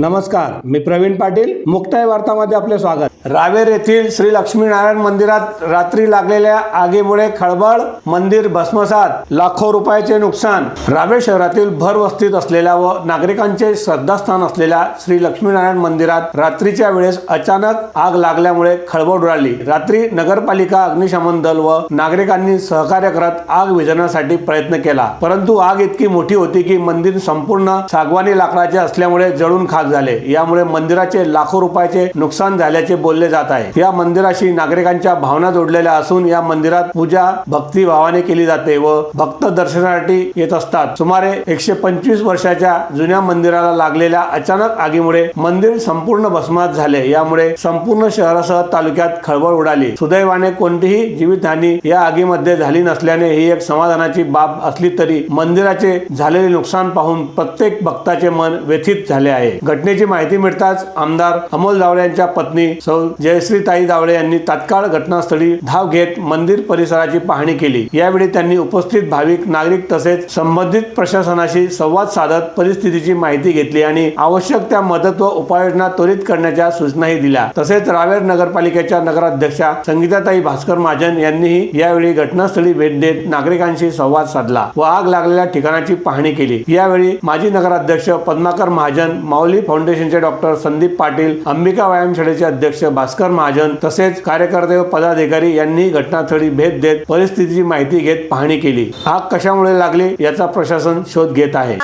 नमस्कार, मी प्रवीण पाटील. मुक्ताई वार्तामध्ये आपले स्वागत. रावेर येथील श्री लक्ष्मीनारायण मंदिरात रात्री लागलेल्या आगीमुळे खळबळ, मंदिर भस्मसात, लाखो रुपयाचे नुकसान. रावेर शहरातील भरवस्तीत असलेल्या व नागरिकांचे श्रद्धास्थान असलेल्या श्री लक्ष्मीनारायण मंदिरात रात्रीच्या वेळेस अचानक आग लागल्यामुळे खळबळ उडाली. रात्री नगरपालिका, अग्निशमन दल व नागरिकांनी सहकार्य करत आग विझवण्यासाठी प्रयत्न केला, परंतु आग इतकी मोठी होती की मंदिर संपूर्ण सागवानी लाकडाचे असल्यामुळे जळून खाक झाले. यामुळे मंदिराचे लाखो रुपयाचे नुकसान झाल्याचे बोलले जात आहे. या मंदिराशी नागरिकांच्या भावना जोडलेल्या असून या मंदिरात पूजा भक्ती भावाने केली जाते व भक्त दर्शनासाठी येत असतात. सुमारे 125 वर्षाच्या जुन्या मंदिराला लागलेल्या अचानक आगीमुळे मंदिर संपूर्ण भस्मात झाले. यामुळे संपूर्ण शहरासह तालुक्यात खळबळ उडाली. सुदैवाने कोणतीही जीवितहानी या आगीमध्ये झाली नसल्याने ही एक समाधानाची बाब असली तरी मंदिराचे झालेले नुकसान पाहून प्रत्येक भक्ताचे मन व्यथित झाले आहे. घटनेची माहिती मिळताच आमदार अमोल दावळे यांच्या पत्नी सौ जयश्रीताई दावळे यांनी तात्काळ घटनास्थळी धाव घेत मंदिर परिसराची पाहणी केली. यावेळी त्यांनी उपस्थित भाविक, नागरिक तसेच संबंधित प्रशासनाशी संवाद साधत परिस्थितीची माहिती घेतली आणि आवश्यक त्या मदत व उपाययोजना त्वरित करण्याच्या सूचनाही दिल्या. तसेच रावेर नगरपालिकेच्या नगराध्यक्षा संगीताताई भास्कर महाजन यांनीही यावेळी घटनास्थळी भेट देत नागरिकांशी संवाद साधला व आग लागलेल्या ठिकाणाची पाहणी केली. यावेळी माजी नगराध्यक्ष पद्माकर महाजन, माऊली फाउंडेशनचे डॉक्टर संदीप पाटील, अंबिका व्यायामशाळेचे अध्यक्ष भास्कर महाजन तसेच कार्यकर्ते व पदाधिकारी यांनी घटनास्थळी भेट देत परिस्थितीची माहिती घेत पाहणी केली. आग कशामुळे लागली याचा प्रशासन शोध घेत आहे.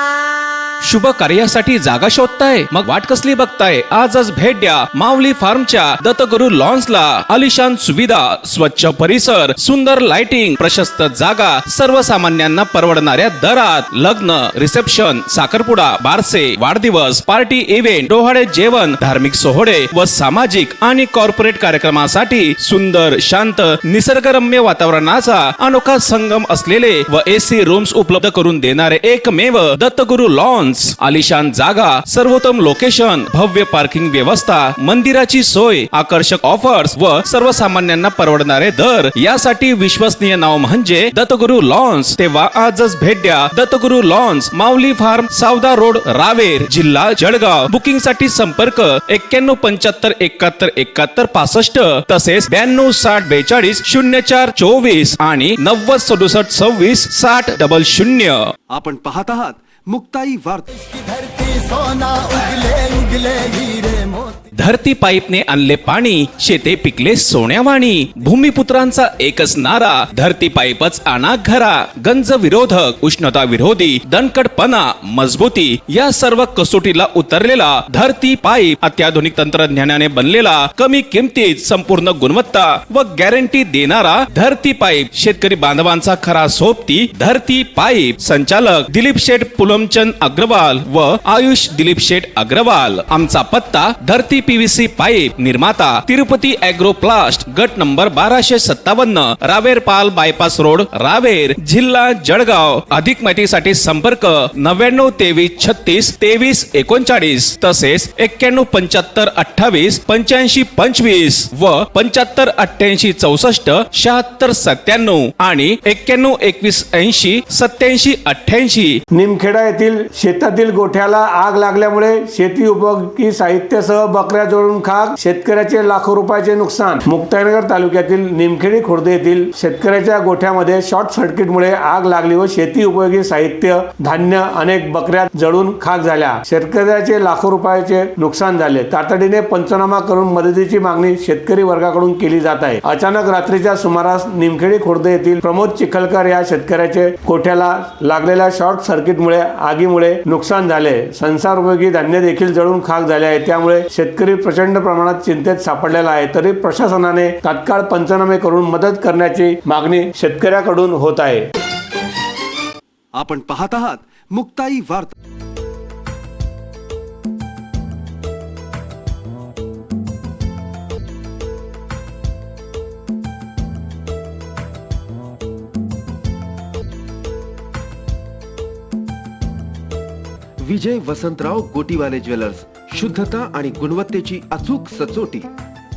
शुभ कार्यासाठी जागा शोधताय? मग वाट कसली बघताय? आजच भेट द्या माऊली फार्मच्या दत्तगुरु लॉन्सला. आलिशान सुविधा, स्वच्छ परिसर, सुंदर लाइटिंग, प्रशस्त जागा, सर्वसामान्यांना परवडणाऱ्या दरात. लग्न, रिसेप्शन, साखरपुडा, बारसे, वाढदिवस, पार्टी इव्हेंट, डोहाळे जेवण, धार्मिक सोहळे व सामाजिक आणि कॉर्पोरेट कार्यक्रमासाठी सुंदर, शांत, निसर्गरम्य वातावरणाचा अनोखा संगम असलेले व एसी रूम्स उपलब्ध करून देणारे एकमेव दत्तगुरु लॉन्स. आलिशान जागा, सर्वोत्तम लोकेशन, भव्य पार्किंग व्यवस्था, मंदिराची सोय, आकर्षक ऑफर्स व सर्वसामान्यांना परवडणारे दर यासाठी विश्वसनीय नाव म्हणजे दत्तगुरु लॉन्स. तेव्हा आजच भेट द्या दत्तगुरु लॉन्स, माऊली फार्म, सावदा रोड, रावेर, जिल्हा जळगाव. बुकिंग साठी संपर्क 9175 71 71 65 तसेच 92 60 42 04 24 आणि 90 67 26 60 00. आपण पाहत आहात मुक्ताई वार्ता. धरती पाईपने आणले पाणी, शेते पिकले सोन्यावाणी. भूमिपुत्रांचा एकच नारा, धरती पाईपच आणा घरा. गंज विरोधक, उष्णता विरोधी, दणकटपणा, मजबूती या सर्व कसोटीला उतरलेला धरती पाईप अत्याधुनिक तंत्रज्ञानाने बनलेला, कमी किमतीत संपूर्ण गुणवत्ता व गॅरंटी देणारा धरती पाईप. शेतकरी बांधवांचा खरा सोबती धरती पाईप. संचालक दिलीप शेठ पुलमचंद अग्रवाल व आयुष दिलीप शेठ अग्रवाल. आमचा पत्ता धरती पीव्हीसी पाईप, निर्माता तिरुपती ॲग्रो प्लास्ट, गट नंबर 1257, रावेर पाल बायपास रोड, रावेर, जिल्हा जळगाव. अधिक माहितीसाठी संपर्क 99 23 36 23 39 तसेच 91 75 28 85 25 व 75 88 64 76 97 आणि 91 21 80 87 88. निमखेडा येथील शेतातील गोठ्याला आग लागल्यामुळे शेती उपयोगी साहित्यासह बकऱ्या जळून खाक, शेतकऱ्याचे लाखो रुपयाचे नुकसान. मुक्ताईनगर तालुक्यातील निमखेडी खुर्द येथील शेतकऱ्याच्या गोठ्यामध्ये शॉर्ट सर्किटमुळे आग लागली व शेती उपयोगी साहित्य, धान्य, अनेक बकऱ्या जळून खाक झाल्या. शेतकऱ्याचे लाखो रुपयाचे नुकसान झाले. तातडीने पंचनामा करून मदतीची मागणी शेतकरी वर्गाकडून केली जात आहे. अचानक रात्रीच्या सुमारास निमखेडी खुर्द येथील प्रमोद चिखलकर या शेतकऱ्याचे गोठ्याला लागलेल्या शॉर्ट सर्किटमुळे आगीमुळे नुकसान झाले. संसार उपयोगी धान्य देखील जळून खाक झाले आहे. त्यामुळे शेतकरी प्रचंड प्रमाणात चिंतेत सापडलेला आहे. तरी प्रशासनाने तात्काळ पंचनामे करून मदत करण्याची मागणी शेतकऱ्याकडून होत आहे. आपण पाहत आहात मुक्ताई वार्ता. विजय वसंतराव गोटीवाले ज्वेलर्स, शुद्धता आणि गुणवत्तेची अचूक सचोटी.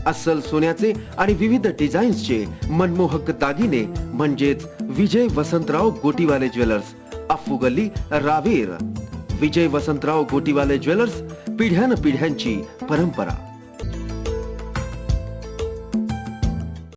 अस्सल सोन्याचे आणि विविध डिझाईन्सचे मनमोहक दागिने म्हणजेच विजय वसंतराव गोटीवाले ज्वेलर्स, अफ्फू गल्ली, रावेर. विजय वसंतराव गोटीवाले ज्वेलर्स, पिढ्यानपिढ्यांची परंपरा.